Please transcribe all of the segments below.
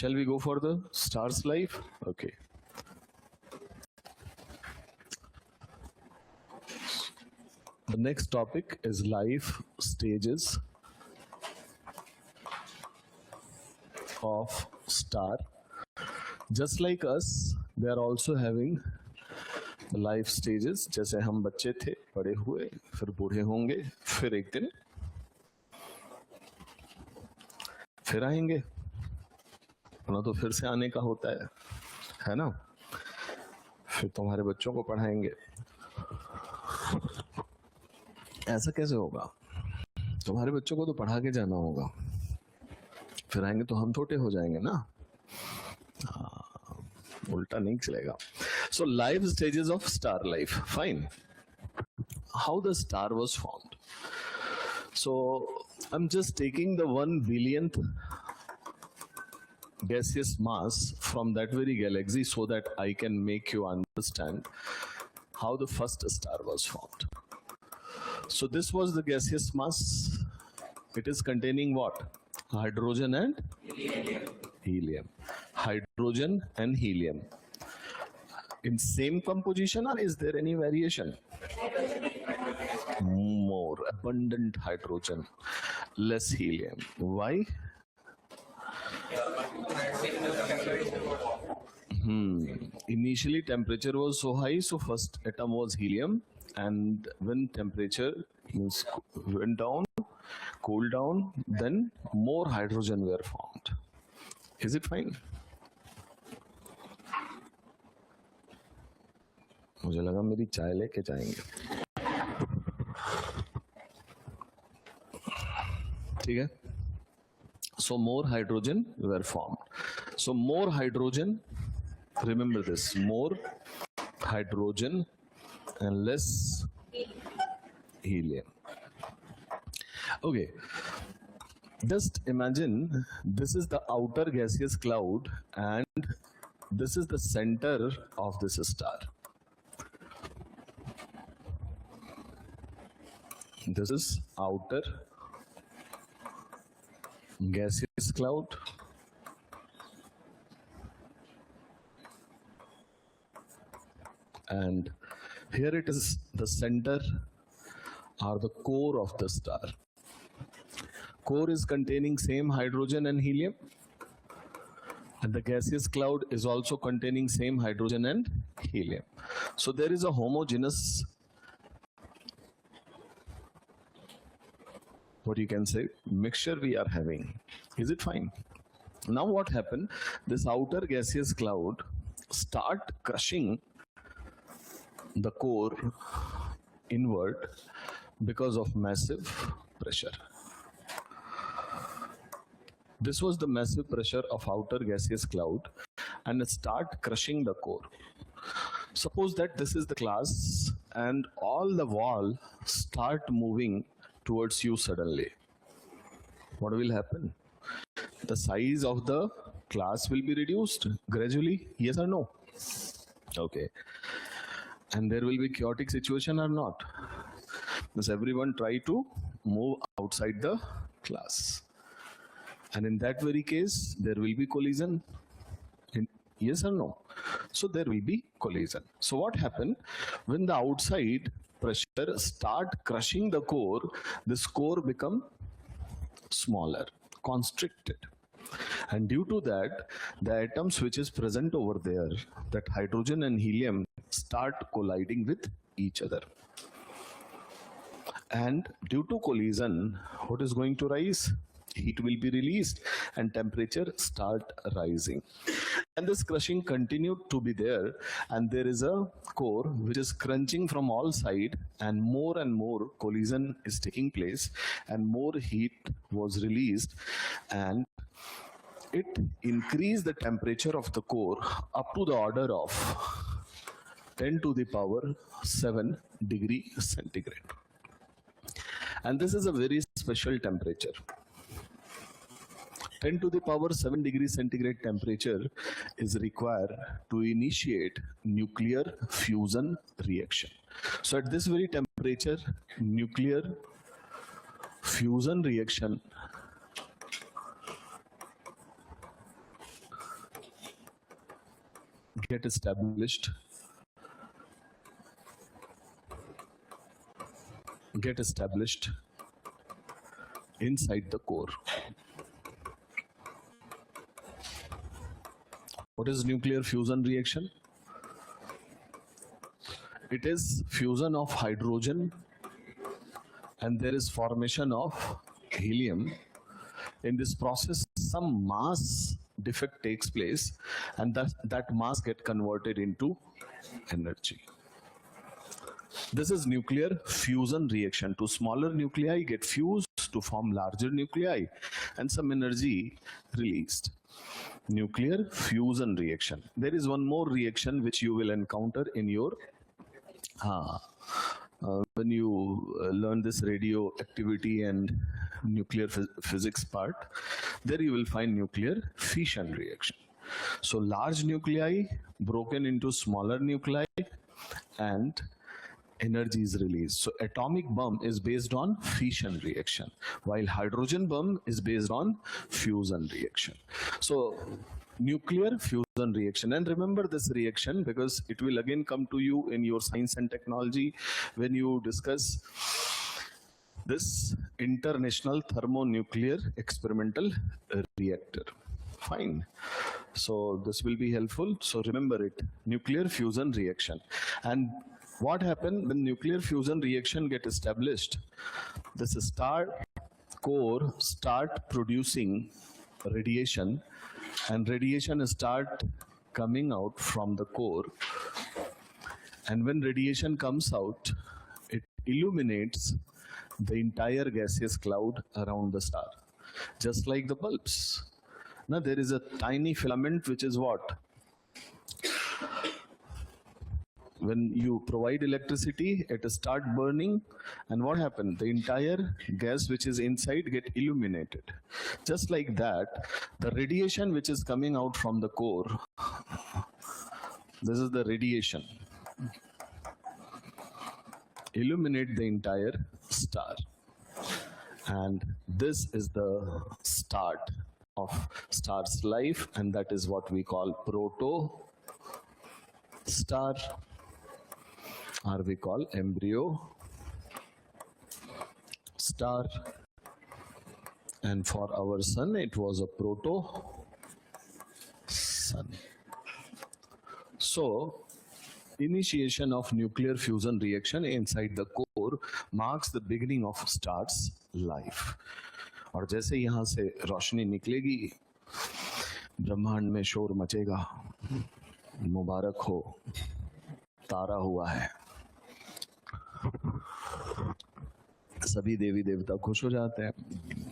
Shall we go for the star's life? Okay. The next topic is life stages of star. Just like us, they are also having life stages. जैसे हम बच्चे थे, बड़े हुए, फिर बूढ़े होंगे, फिर एक दिन फिर आएंगे, ना तो फिर से आने का होता है ना? फिर तुम्हारे बच्चों को पढ़ाएंगे। ऐसा कैसे होगा? तुम्हारे बच्चों को तो पढ़ा के जाना होगा, फिर आएंगे तो हम छोटे हो जाएंगे ना। उल्टा नहीं चलेगा। So life stages of star life. Fine. How the star was formed? So I'm just taking the 1 billionth gaseous mass from that very galaxy so that I can make you understand how the first star was formed. So this was the gaseous mass. It is containing what? Hydrogen and helium. Hydrogen and helium. In same composition, or is there any variation? More abundant hydrogen, less helium. Why? Initially temperature was so high, so first atom was helium, and when temperature went down, cooled down, then more hydrogen were formed. Is it fine? मुझे लगा मेरी चाय लेके जाएंगे। ठीक है? So more hydrogen were formed. So more hydrogen, remember this, more hydrogen and less helium. Okay, just imagine this is the outer gaseous cloud and this is the center of this star. This is outer gaseous cloud and here it is the center or the core of the star. Core is containing same hydrogen and helium, and the gaseous cloud is also containing same hydrogen and helium. So there is a homogeneous, what you can say, mixture we are having. Is it fine? Now what happened? This outer gaseous cloud start crushing the core inward because of massive pressure. This was the massive pressure of outer gaseous cloud and start crushing the core. Suppose that this is the class and all the wall start moving towards you suddenly. What will happen? The size of the class will be reduced gradually, yes or no? Okay. And there will be chaotic situation or not? Does everyone try to move outside the class? And in that very case, there will be collision. Yes or no? So there will be collision. So what happened? When the outside pressure start crushing the core, this core become smaller, constricted. And due to that, the atoms which is present over there, that hydrogen and helium, start colliding with each other. And due to collision, what is going to rise? Heat will be released and temperature start rising. And this crushing continued to be there, and there is a core which is crunching from all sides, and more collision is taking place and more heat was released, and it increased the temperature of the core up to the order of 10 to the power 7 degree centigrade. And this is a very special temperature. 10 to the power 7 degree centigrade temperature is required to initiate nuclear fusion reaction. So at this very temperature, nuclear fusion reaction get established inside the core. What is nuclear fusion reaction? It is fusion of hydrogen and there is formation of helium. In this process, some mass defect takes place and that mass get converted into energy. This is nuclear fusion reaction. Two smaller nuclei get fused to form larger nuclei and some energy released. Nuclear fusion reaction. There is one more reaction which you will encounter in your when you learn this radioactivity and nuclear physics part, there you will find nuclear fission reaction. So large nuclei broken into smaller nuclei and energy is released. So atomic bomb is based on fission reaction, while hydrogen bomb is based on fusion reaction. So nuclear fusion reaction, and remember this reaction because it will again come to you in your science and technology when you discuss this international thermonuclear experimental reactor. Fine. So this will be helpful. So remember it, nuclear fusion reaction. And what happened when nuclear fusion reaction get established? This star core start producing radiation, and radiation start coming out from the core. And when radiation comes out, it illuminates the entire gaseous cloud around the star, just like the bulbs. Now there is a tiny filament which is what? When you provide electricity, it start burning, and what happened? The entire gas which is inside get illuminated. Just like that, the radiation which is coming out from the core, this is the radiation, illuminate the entire star. And this is the start of star's life, and that is what we call proto-star, or we call embryo star. And for our sun, it was a proto-sun. So initiation of nuclear fusion reaction inside the core marks the beginning of star's life. और जैसे यहाँ से रोशनी निकलेगी, ब्रह्मांड में शोर मचेगा, मुबारक हो, तारा हुआ है। सभी देवी देवता खुश हो जाते हैं,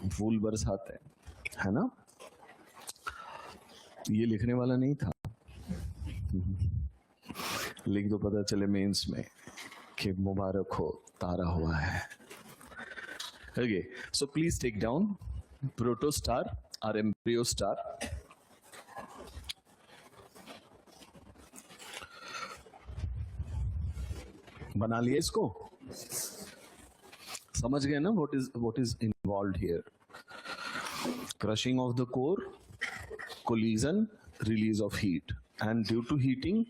फूल बरसाते हैं, है ना? ये लिखने वाला नहीं था, लिख दो पता चले मेंस में कि मुबारक हो, तारा हुआ है। Okay, so please take down protostar or embryo star. बना लिया इसको? समझ गए ना what is involved here? Crushing of the core, collision, release of heat, and due to heating,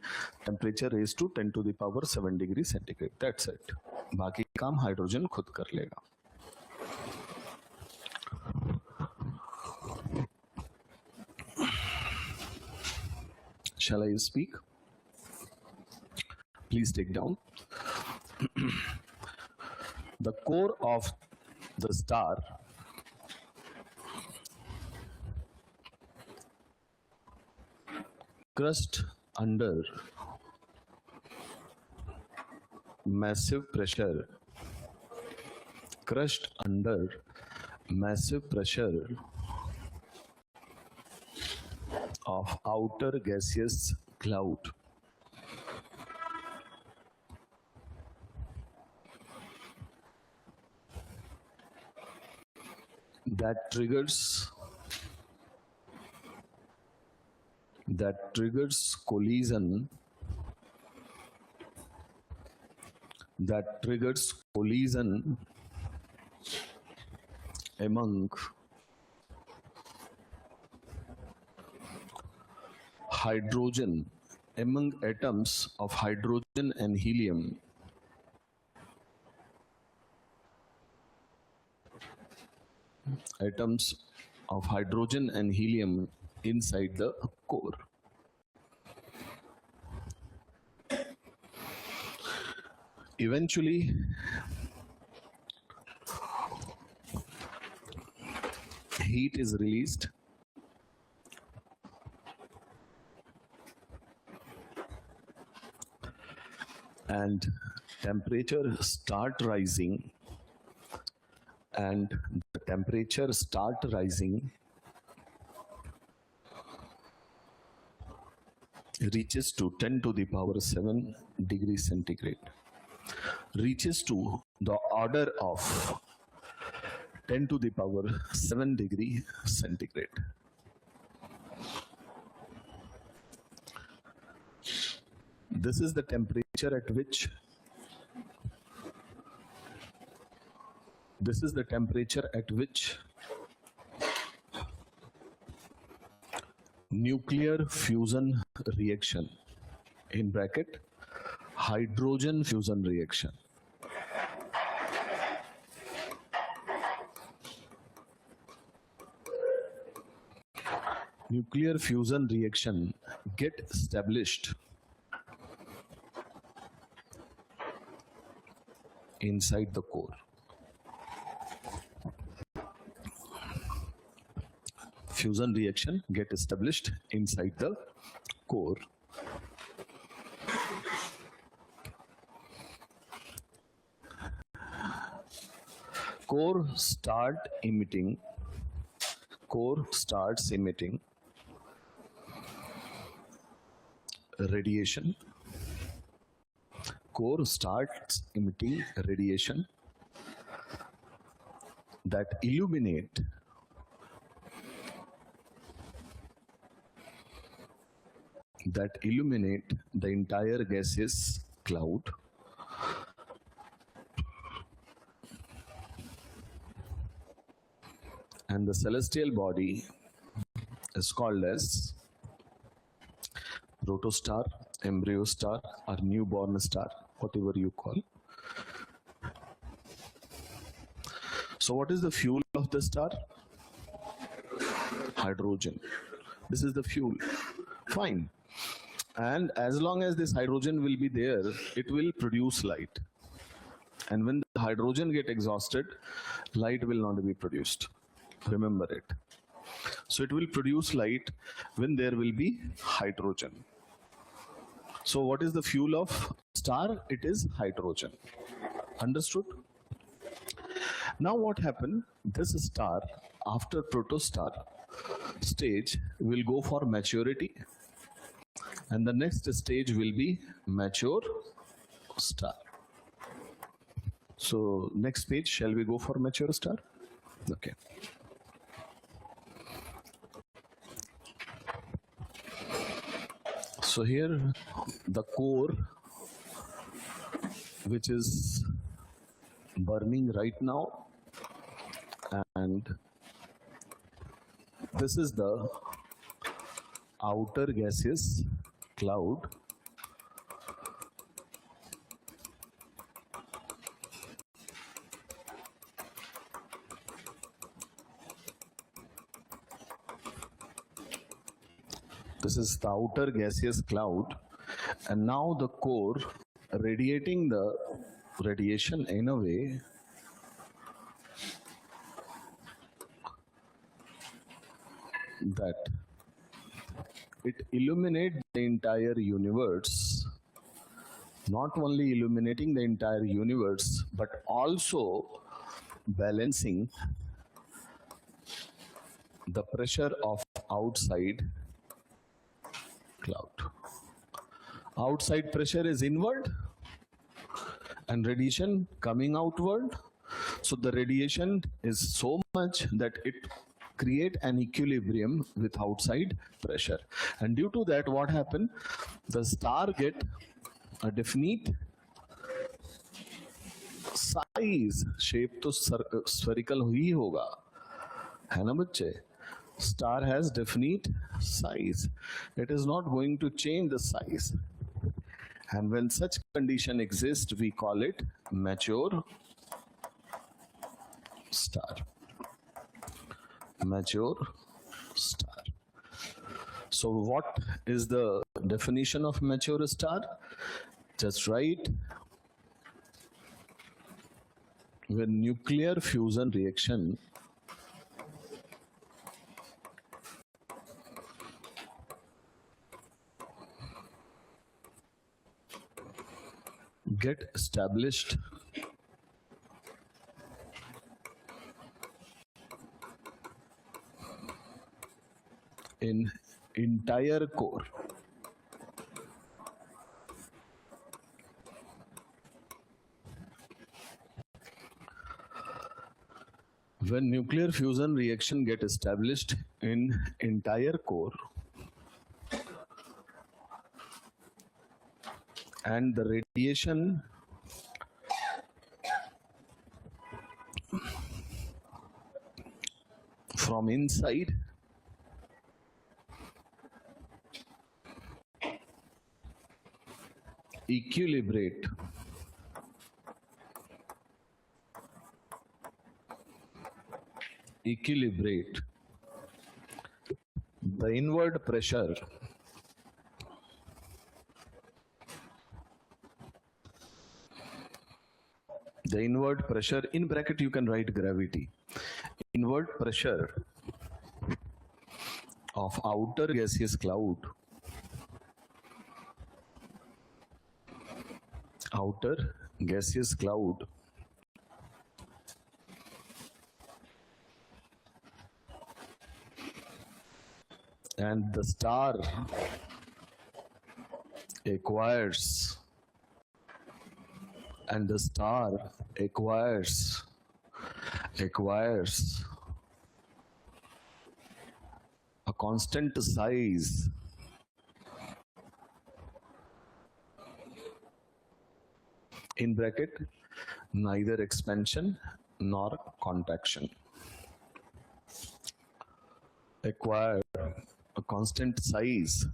temperature raised to 10 to the power 7 degrees centigrade. That's it. बाकी काम hydrogen खुद कर लेगा. Shall I speak? Please take down. The core of the star crushed under massive pressure, of outer gaseous cloud. That triggers collision among hydrogen among atoms of hydrogen and helium inside the core. Eventually, heat is released and temperature start rising, and the temperature start rising reaches to 10 to the power 7 degrees centigrade, reaches to the order of 10 to the power 7 degree centigrade. This is the temperature at which nuclear fusion reaction, in bracket hydrogen fusion reaction, get established inside the core. Fusion reaction get established inside the core. Core starts emitting radiation. Core starts emitting radiation that illuminate the entire gaseous cloud, and the celestial body is called as protostar, embryo star, or newborn star, whatever you call. So what is the fuel of the star? Hydrogen. This is the fuel. Fine. And as long as this hydrogen will be there, it will produce light. And when the hydrogen get exhausted, light will not be produced. Remember it. So it will produce light when there will be hydrogen. So what is the fuel of star? It is hydrogen. Understood? Now what happened? This star, after protostar stage, will go for maturity, and the next stage will be mature star. So next page, shall we go for mature star? Okay. So here the core, which is burning right now, and this is the outer gaseous cloud. This is the outer gaseous cloud, and now the core radiating the radiation in a way that it illuminates the entire universe, not only illuminating the entire universe, but also balancing the pressure of outside cloud. Outside pressure is inward and radiation coming outward. So the radiation is so much that it create an equilibrium with outside pressure. And due to that, what happened? The star get a definite size. Shape तो spherical ही होगा, है ना बच्चे? Star has definite size. It is not going to change the size. And when such condition exists, we call it mature star. Mature star. So what is the definition of mature star? Just write, when nuclear fusion reaction get established in entire core. When nuclear fusion reaction get established in entire core and the radiation from inside equilibrate the inward pressure in bracket you can write gravity, inward pressure of outer gaseous cloud and the star acquires a constant size in bracket neither expansion nor contraction, acquire a constant size,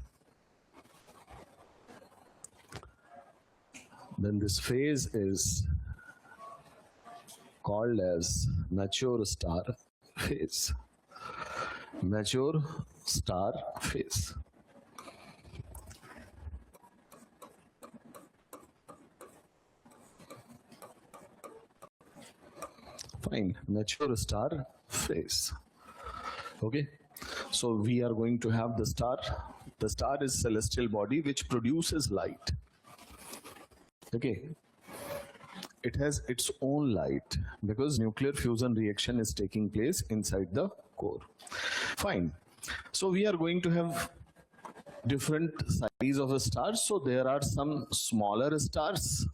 then this phase is called as mature star phase. Mature star phase. Fine, mature star phase. Okay, so we are going to have the star. The star is celestial body which produces light. Okay, it has its own light because nuclear fusion reaction is taking place inside the core. Fine, so we are going to have different size of a star. So there are some smaller stars,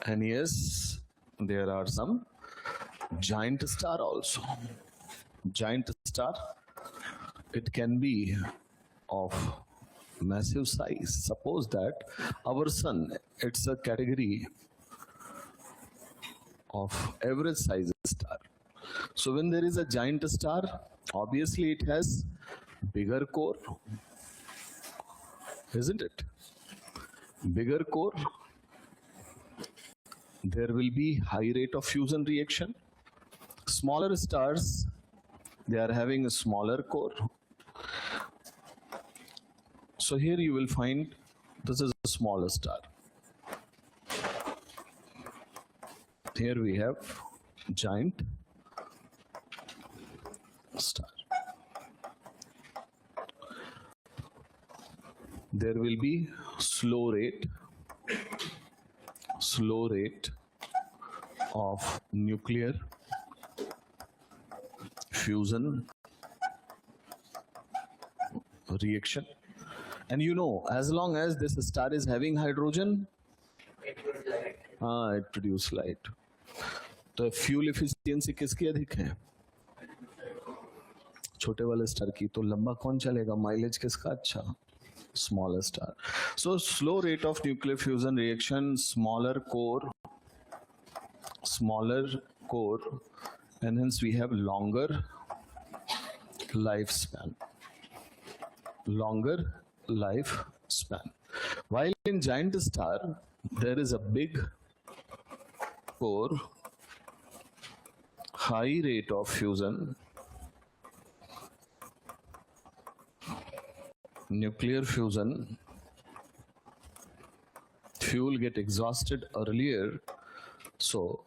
and yes, there are some giant star also. Giant star, it can be of massive size. Suppose that our sun, it's a category of average size star. So when there is a giant star, obviously it has bigger core, isn't it? Bigger core, there will be high rate of fusion reaction. Smaller stars, they are having a smaller core. So here you will find this is a smaller star. Here we have giant star. There will be slow rate of nuclear fusion reaction. And you know, as long as this star is having hydrogen, it produces light. तो fuel efficiency किसकी अधिक है? छोटे वाले star की. तो लंबा कौन चलेगा? माइलेज किसका अच्छा? Smaller star. So slow rate of nuclear fusion reaction, smaller core, and hence we have longer lifespan, longer lifespan. While in giant star, there is a big core, high rate of fusion, nuclear fusion, fuel get exhausted earlier, so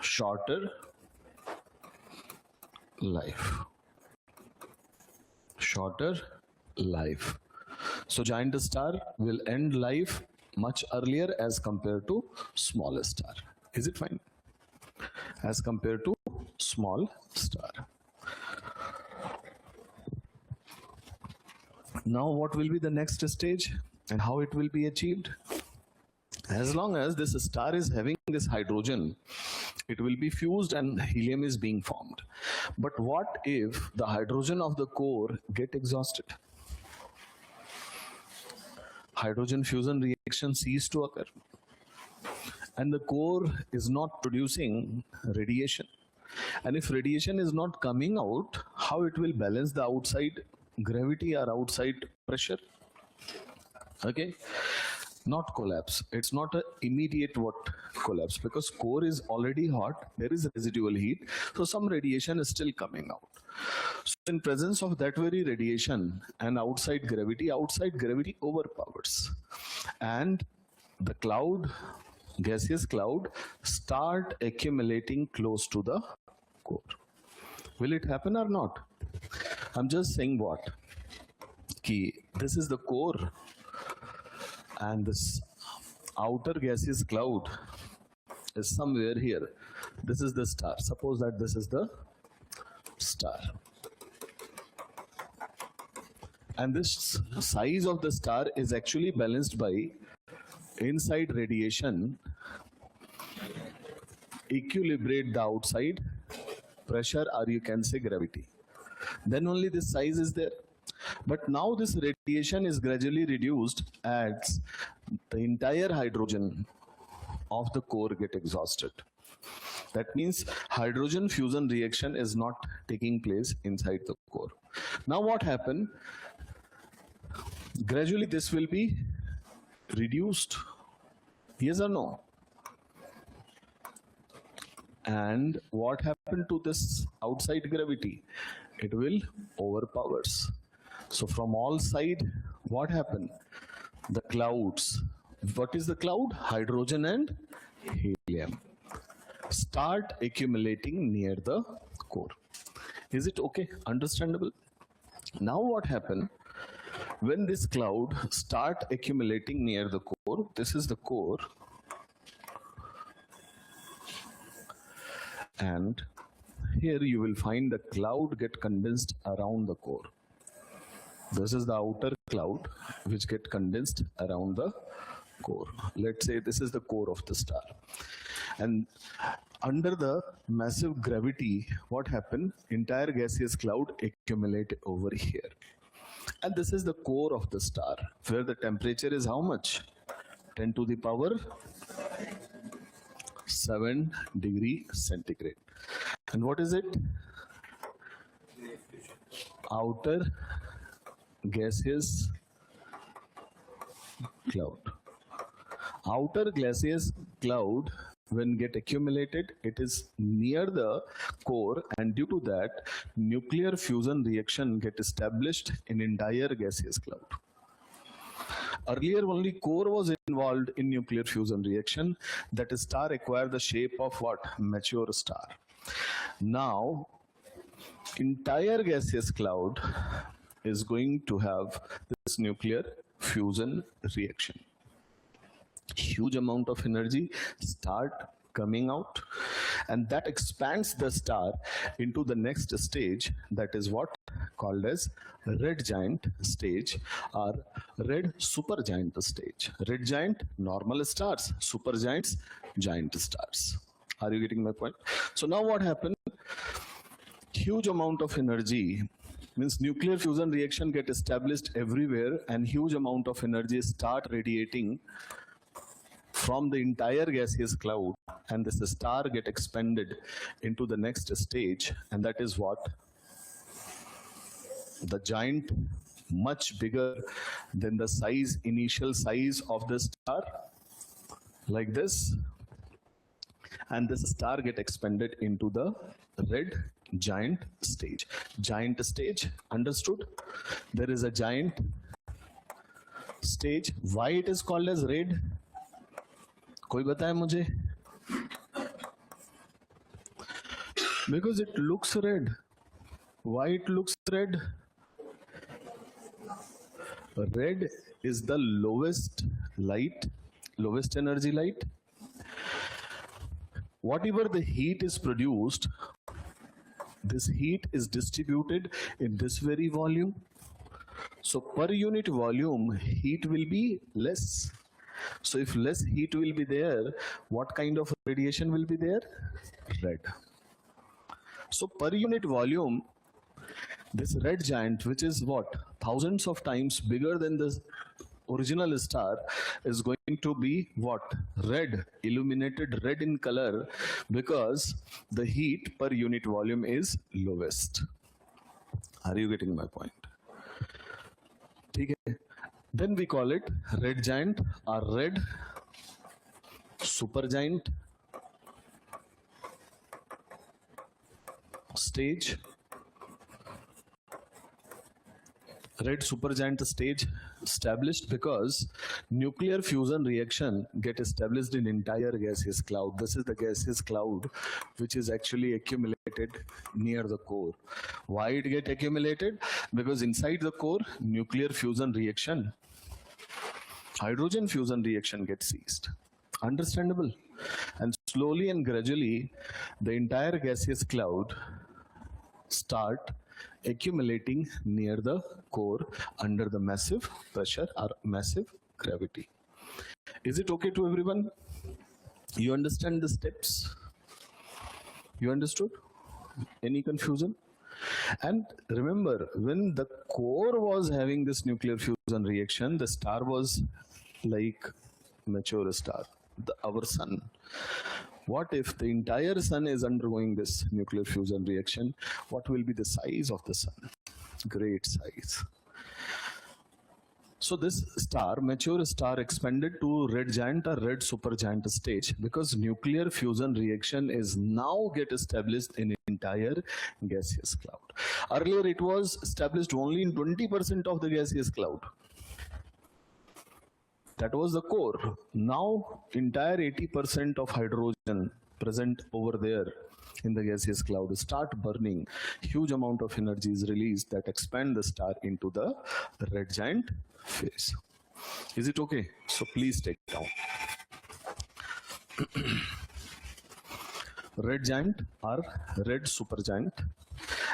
shorter life. Shorter life. So giant star will end life much earlier as compared to small star. Is it fine? As compared to small star. Now what will be the next stage and how it will be achieved? As long as this star is having this hydrogen, it will be fused and helium is being formed. But what if the hydrogen of the core get exhausted? Hydrogen fusion reaction cease to occur, and the core is not producing radiation. And if radiation is not coming out, how it will balance the outside gravity or outside pressure? Okay, not collapse. It's not an immediate collapse, because core is already hot, there is residual heat, so some radiation is still coming out. So in presence of that very radiation and outside gravity overpowers, and the cloud, gaseous cloud, start accumulating close to the core. Will it happen or not? I'm just saying what? This is the core, and this outer gaseous cloud is somewhere here. This is the star. Suppose that this is the star. And this size of the star is actually balanced by inside radiation equilibrate the outside pressure, or you can say gravity. Then only this size is there. But now this radiation is gradually reduced as the entire hydrogen of the core get exhausted. That means hydrogen fusion reaction is not taking place inside the core. Now what happened? Gradually this will be reduced. Yes or no? And what happened to this outside gravity? It will overpowers. So from all side, what happened? The clouds. What is the cloud? Hydrogen and helium start accumulating near the core. Is it okay? Understandable? Now what happened? When this cloud start accumulating near the core, this is the core, and here you will find the cloud get condensed around the core. This is the outer cloud which get condensed around the core. Let's say this is the core of the star. And under the massive gravity, what happened? Entire gaseous cloud accumulated over here. And this is the core of the star, where the temperature is how much? 10 to the power 7 degree centigrade. And what is it? Outer gaseous cloud. Outer gaseous cloud, when get accumulated, it is near the core, and due to that, nuclear fusion reaction get established in entire gaseous cloud. Earlier only core was involved in nuclear fusion reaction. That star acquired the shape of what? Mature star. Now entire gaseous cloud is going to have this nuclear fusion reaction. Huge amount of energy start coming out, and that expands the star into the next stage, that is what called as red giant stage or red supergiant stage. Red giant, normal stars; supergiants, giant stars. Are you getting my point? So now what happened? Huge amount of energy, means nuclear fusion reaction get established everywhere, and huge amount of energy start radiating from the entire gaseous cloud, and this star get expanded into the next stage, and that is what? the giant much bigger than the size, initial size of the star, like this, and this star get expanded into the red giant stage. Giant stage, understood? There is a giant stage. Why it is called as red? कोई बताए मुझे? Because it looks red. Why it looks red? Red is the lowest light, lowest energy light. Whatever the heat is produced, this heat is distributed in this very volume. So per unit volume, heat will be less. So if less heat will be there, what kind of radiation will be there? Red. So per unit volume, this red giant, which is what? Thousands of times bigger than the original star, is going to be what? Red, illuminated red in color, because the heat per unit volume is lowest. Are you getting my point? Okay. Then we call it red giant or red supergiant stage. Red supergiant stage established because nuclear fusion reaction get established in entire gaseous cloud. This is the gaseous cloud which is actually accumulated near the core. Why it get accumulated? Because inside the core, nuclear fusion reaction, hydrogen fusion reaction gets ceased. Understandable? And slowly and gradually, the entire gaseous cloud start accumulating near the core under the massive pressure or massive gravity. Is it okay to everyone? You understand the steps? You understood? Any confusion? And remember, when the core was having this nuclear fusion reaction, the star was like mature star, our sun. What if the entire sun is undergoing this nuclear fusion reaction? What will be the size of the sun? Great size. So this star, mature star, expanded to red giant or red supergiant stage because nuclear fusion reaction is now get established in entire gaseous cloud. Earlier it was established only in 20% of the gaseous cloud. That was the core. Now entire 80% of hydrogen present over there in the gaseous cloud start burning. Huge amount of energy is released that expand the star into the red giant phase. Is it okay? So please take down. Red giant or red supergiant.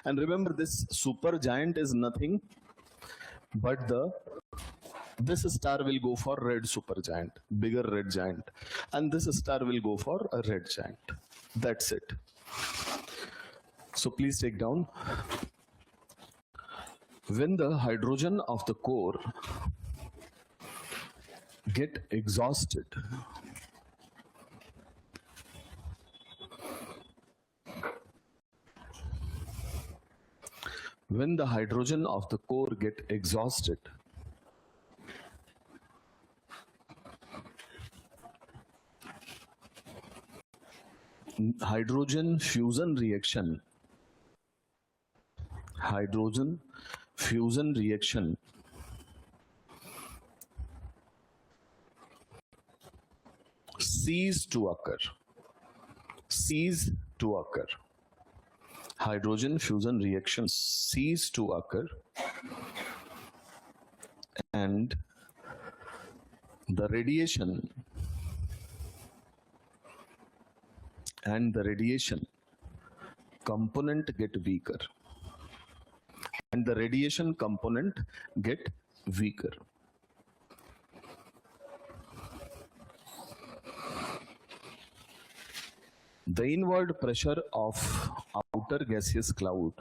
And remember, this supergiant is nothing but this star will go for red supergiant, bigger red giant, and this star will go for a red giant. That's it. So please take down. When the hydrogen of the core get exhausted, when the hydrogen of the core get exhausted, hydrogen fusion reaction cease to occur. Hydrogen fusion reaction cease to occur, and the radiation component get weaker. The inward pressure of outer gaseous cloud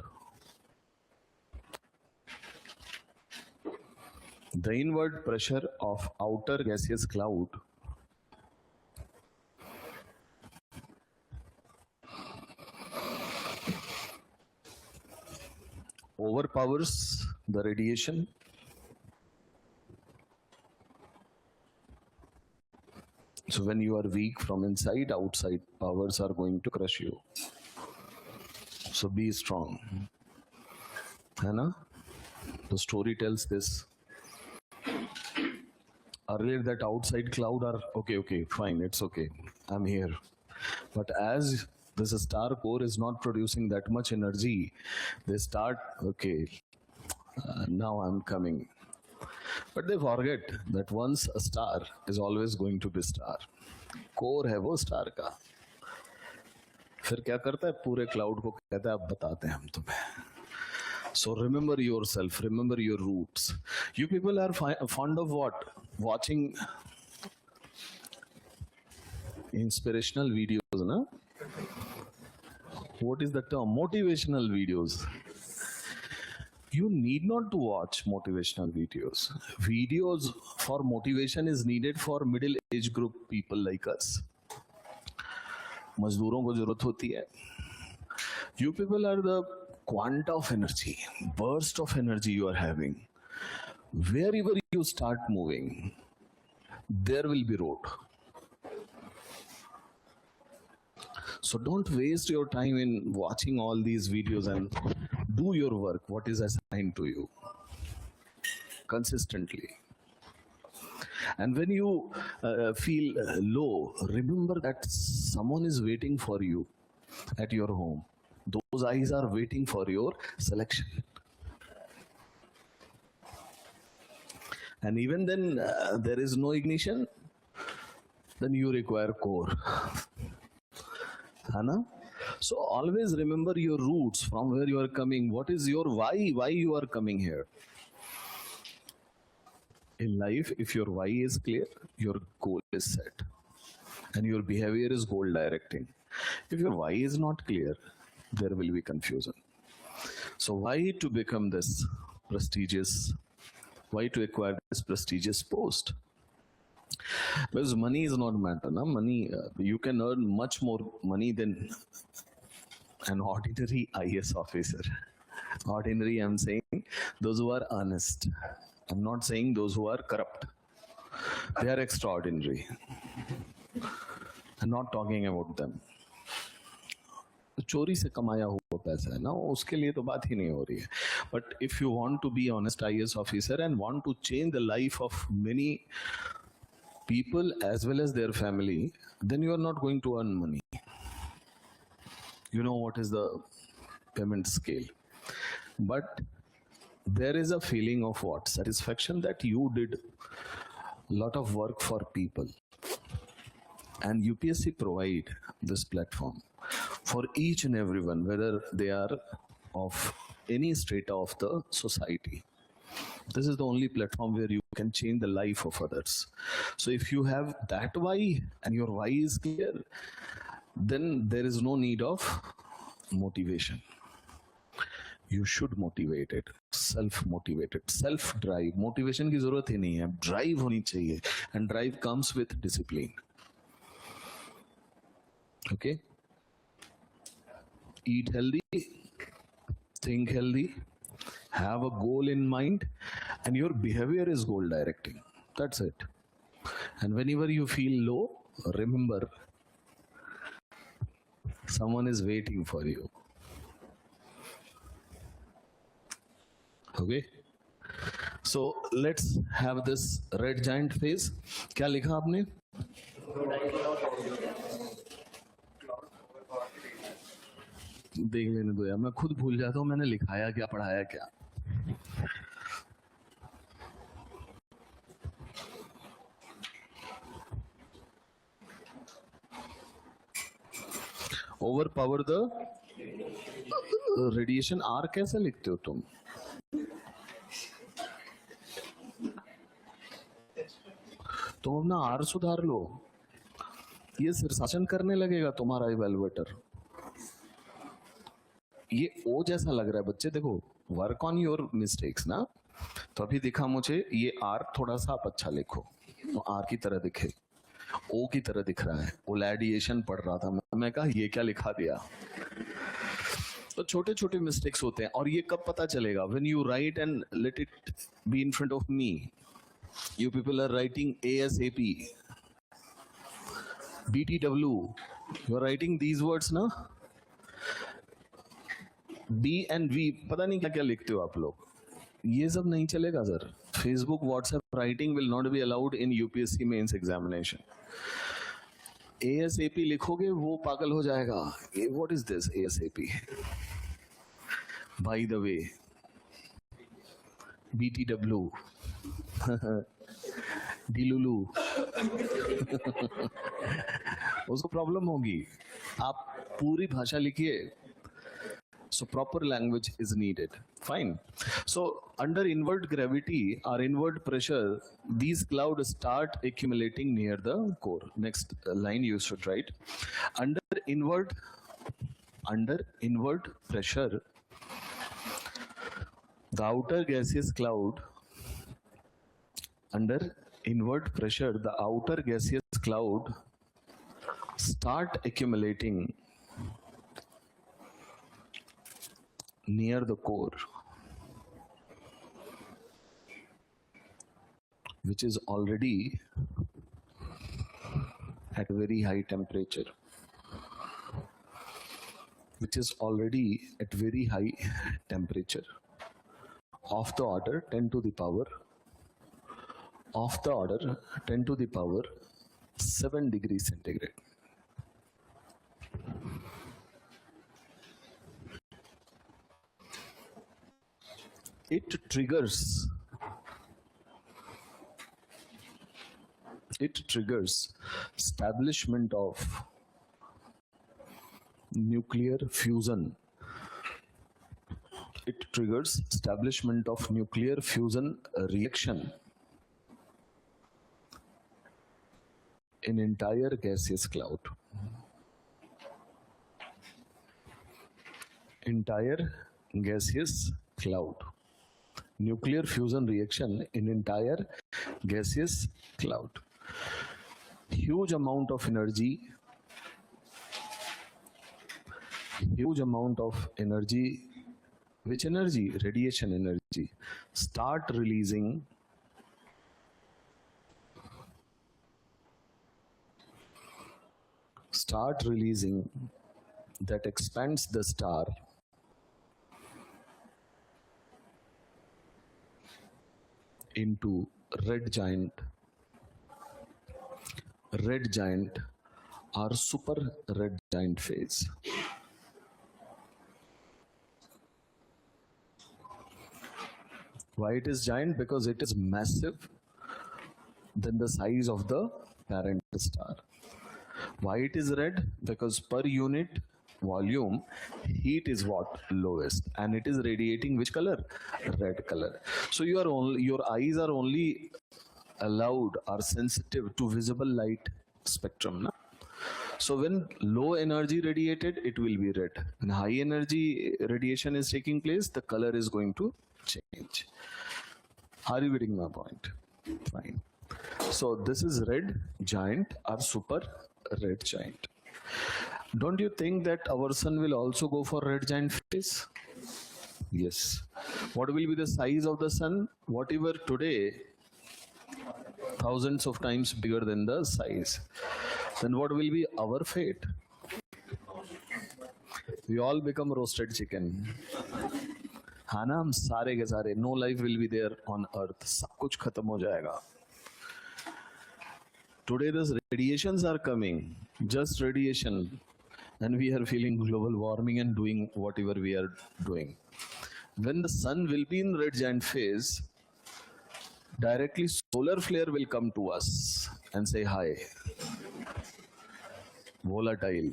overpowers the radiation. So when you are weak from inside, outside powers are going to crush you. So be strong. है ना? The story tells this. Earlier that outside cloud are okay, fine, it's okay, I'm here. But as this star core is not producing that much energy, they start, now I'm coming. But they forget that once a star is always going to be star. Core है वो star का. फिर क्या करता है? पूरे cloud को कहता है अब बताते हैं हम तुम्हें. So remember yourself, remember your roots. You people are fond of what? Watching inspirational videos, na? What is the term? Motivational videos. You need not to watch motivational videos. Videos for motivation is needed for middle age group people like us. मजदूरों को जरूरत होती है. You people are the quanta of energy, burst of energy you are having. Wherever you start moving, there will be road. So don't waste your time in watching all these videos and do your work, what is assigned to you, consistently. And when you feel low, remember that someone is waiting for you at your home. Those eyes are waiting for your selection. And even then there is no ignition, then you require core. Hana? So always remember your roots, from where you are coming. What is your why you are coming here? In life, if your why is clear, your goal is set. And your behavior is goal directing. If your why is not clear, there will be confusion. So why to become this prestigious? Why to acquire this prestigious post? Because money is not matter. Na? Money, you can earn much more money than an ordinary IS officer. Ordinary, I'm saying those who are honest. I'm not saying those who are corrupt. They are extraordinary. I'm not talking about them. चोरी से कमाया हुआ पैसा है ना, उसके लिए तो बात ही नहीं हो रही है. But if you want to be honest IS officer and want to change the life of many people as well as their family, then you are not going to earn money. You know what is the payment scale. But there is a feeling of what? Satisfaction that you did a lot of work for people. And UPSC provide this platform for each and everyone, whether they are of any strata of the society. This is the only platform where you can change the life of others. So if you have that why and your why is clear, then there is no need of motivation. You should motivate it, self-motivated, self-drive. Motivation की जरूरत ही नहीं है, drive होनी चाहिए, and drive comes with discipline. Okay? Eat healthy, think healthy, have a goal in mind, and your behavior is goal directing. That's it. And whenever you feel low, remember someone is waiting for you. Okay? So let's have this red giant phase. क्या लिखा आपने? देख लेने दो यार, मैं खुद भूल जाता हूँ मैंने लिखाया क्या, पढ़ाया क्या. Overpower the radiation. R कैसे लिखते हो तुम? तुम अपना R सुधार लो, ये शीर्षासन करने लगेगा तुम्हारा इवैल्यूएटर. ये ओ जैसा लग रहा है बच्चे, देखो वर्क ऑन योर मिस्टेक्स ना. तो अभी दिखा मुझे ये आर थोड़ा सा आप अच्छा लिखो, तो आर की तरह दिखे, ओ की तरह दिख रहा है. ओलैडिएशन पढ़ रहा था मैं कहा ये क्या लिखा दिया. तो छोटे छोटे मिस्टेक्स होते हैं, और ये कब पता चलेगा? When you right and let it be in front of me. You people are writing ASAP, BTW. You are writing these words ना, B and V, पता नहीं क्या क्या लिखते हो आप लोग. ये सब नहीं चलेगा sir. Facebook, WhatsApp writing will not be allowed in UPSC mains examination. ASAP लिखोगे वो पागल हो जाएगा. What is this ASAP? By the way, BTW. डिलुलू. उसको प्रॉब्लम होगी. आप पूरी भाषा लिखिए. So proper language is needed. Fine. So under inward gravity or inward pressure, these clouds start accumulating near the core. Next line you should write. Under inward pressure, the outer gaseous cloud, under inward pressure, the outer gaseous cloud start accumulating near the core, which is already at very high temperature, of the order 10 to the power 7 degrees centigrade. It triggers establishment of nuclear fusion. It triggers establishment of nuclear fusion reaction in entire gaseous cloud. Nuclear fusion reaction in entire gaseous cloud. Huge amount of energy. Which energy? Radiation energy. Start releasing that expands the star into red giant or super red giant phase. Why it is giant? Because it is massive than the size of the parent star. Why it is red? Because per unit volume heat is what? Lowest, and it is radiating which color? Red color. So your eyes are only allowed or sensitive to visible light spectrum, na? So when low energy radiated, it will be red. When high energy radiation is taking place, the color is going to change. Are you getting my point? Fine. So this is red giant or super red giant. Don't you think that our sun will also go for red giant phase? Yes. What will be the size of the sun? Whatever today, thousands of times bigger than the size. Then what will be our fate? We all become roasted chicken. हाँ ना, हम सारे के सारे. No life will be there on earth. सब कुछ खत्म हो जाएगा. Today the radiations are coming, just radiation, and we are feeling global warming and doing whatever we are doing. When the sun will be in red giant phase, directly solar flare will come to us and say hi. Volatile.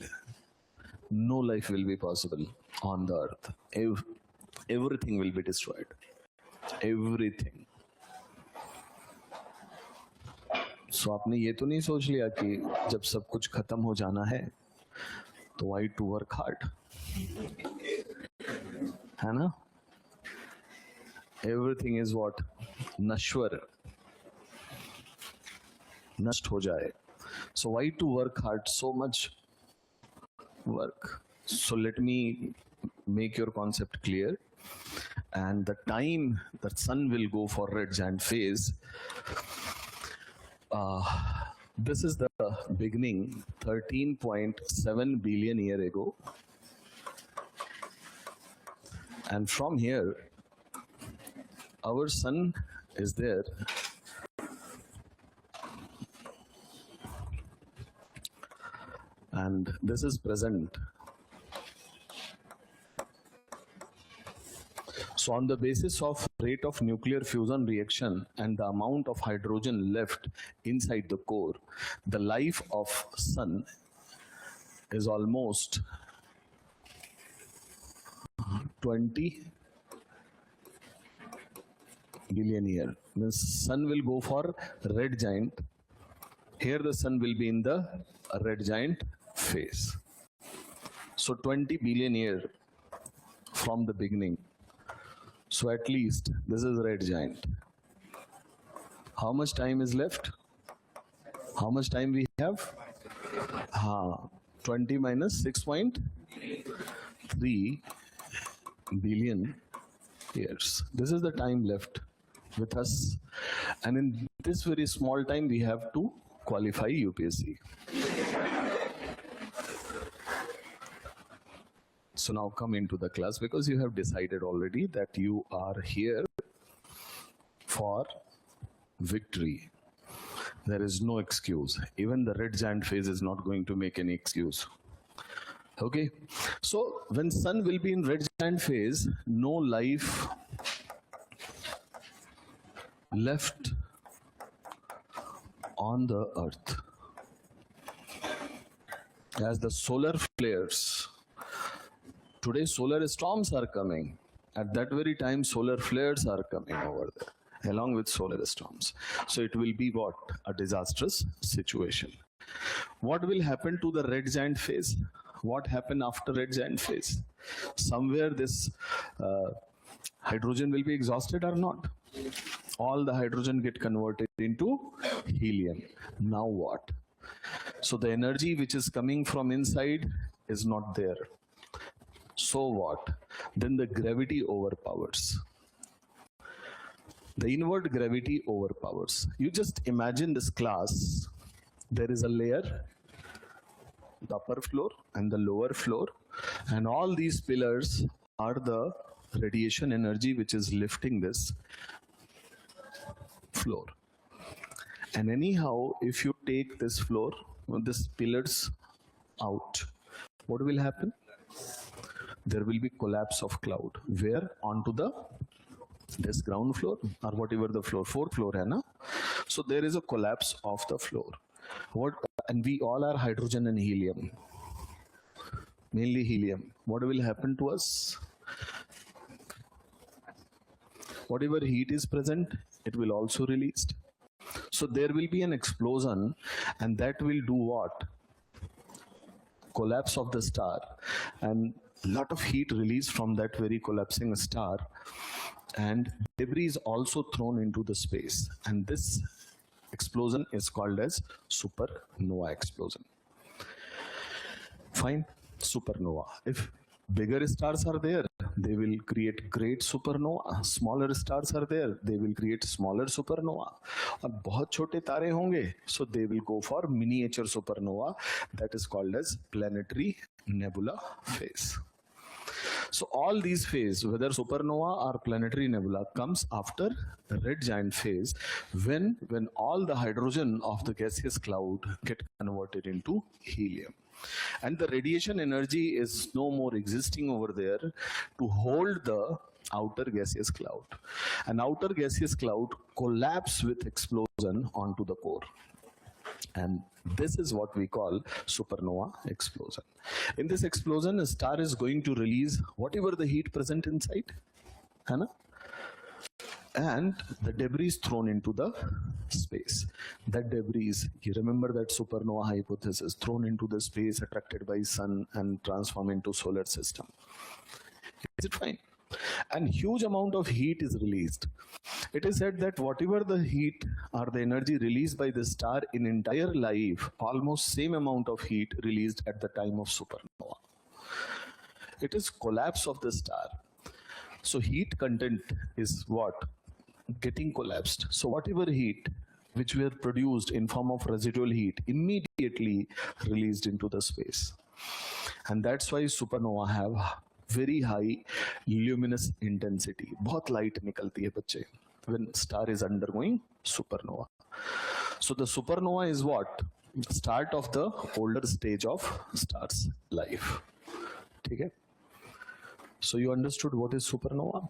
No life will be possible on the earth. Everything will be destroyed. Everything. So आपने ये तो नहीं सोच लिया कि जब सब कुछ खत्म हो जाना है तो why to work hard, है ना? Everything is what? नश्वर, नष्ट हो जाए. So why to work hard? So much work. So let me make your concept clear. And the time that sun will go for red giant phase, this is the beginning 13.7 billion year ago. And from here, our sun is there. And this is present. So on the basis of rate of nuclear fusion reaction and the amount of hydrogen left inside the core, the life of sun is almost 20 billion year. The sun will go for red giant. Here the sun will be in the red giant phase. So 20 billion year from the beginning. So at least this is red giant. How much time is left? How much time we have? 20 minus 6.3 billion years. This is the time left with us. And in this very small time, we have to qualify UPSC. So now come into the class, because you have decided already that you are here for victory. There is no excuse. Even the red giant phase is not going to make any excuse. Okay, so when sun will be in red giant phase, no life left on the earth. As the solar flares, today solar storms are coming. At that very time, solar flares are coming over there, along with solar storms. So it will be what? A disastrous situation. What will happen to the red giant phase? What happened after red giant phase? Somewhere this hydrogen will be exhausted or not? All the hydrogen get converted into helium. Now what? So the energy which is coming from inside is not there. So what? Then the gravity overpowers. The inward gravity overpowers. You just imagine this class. There is a layer, the upper floor and the lower floor, and all these pillars are the radiation energy which is lifting this floor. And anyhow, if you take this floor, this pillars out, what will happen? There will be collapse of cloud. Where? Onto this ground floor or whatever the floor, fourth floor hai na? So there is a collapse of the floor. And we all are hydrogen and helium, mainly helium. What will happen to us? Whatever heat is present, it will also released. So there will be an explosion, and that will do what? Collapse of the star, and lot of heat released from that very collapsing star, and debris is also thrown into the space, and this explosion is called as supernova explosion. Fine, supernova. If bigger stars are there, they will create great supernova. Smaller stars are there, they will create smaller supernova. And बहुत छोटे तारे होंगे, so they will go for miniature supernova. That is called as planetary nebula phase. So all these phases, whether supernova or planetary nebula, comes after the red giant phase, when all the hydrogen of the gaseous cloud get converted into helium. And the radiation energy is no more existing over there to hold the outer gaseous cloud. An outer gaseous cloud collapse with explosion onto the core. And this is what we call supernova explosion. In this explosion, a star is going to release whatever the heat present inside, and the debris is thrown into the space. That debris, you remember that supernova hypothesis, thrown into the space, attracted by sun and transform into solar system. Is it fine? And huge amount of heat is released. It is said that whatever the heat or the energy released by the star in entire life, almost same amount of heat released at the time of supernova. It is collapse of the star. So heat content is what? Getting collapsed. So whatever heat which were produced in form of residual heat immediately released into the space. And that's why supernova have very high luminous intensity. बहुत light निकलती है बच्चे when star is undergoing supernova. So the supernova is what? Start of the older stage of star's life. ठीक है? So you understood what is supernova?